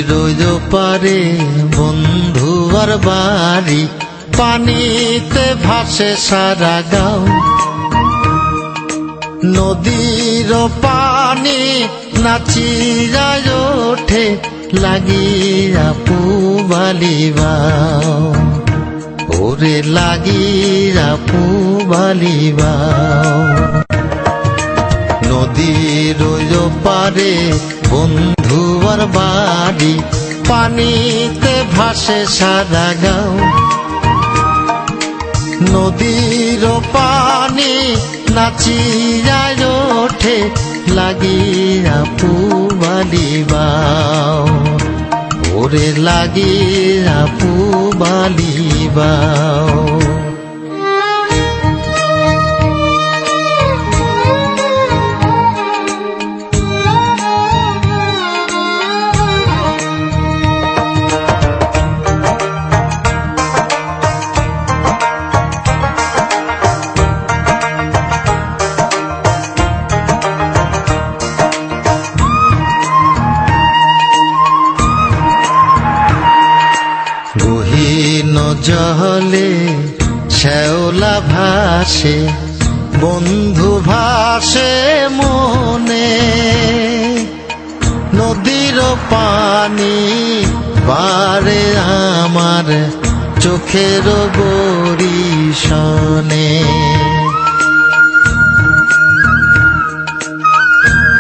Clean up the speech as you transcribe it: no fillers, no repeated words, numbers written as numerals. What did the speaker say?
নদীর পারে বন্ধুর বাড়ি, পানিতে ভাসে সারা গাঁও। নদীর পানি নাচিয়া ওঠে, লাগিয়া পুবালিবাও, ওরে লাগিয়া পুবালিবাও। নদীর পারে বন্ধুর বাড়ি, পানিতে ভাসে সারা গাঁও। নদীর পানি নাচিয়া ওঠে, লাগিয়া পুবালিবাও, ওরে লাগিয়া পুবালিবাও। গহীন জলে শ্যাওলা ভাসে, বন্ধু ভাসে মনে। নদীর পানি বারে আমার চোখের বরিশনে।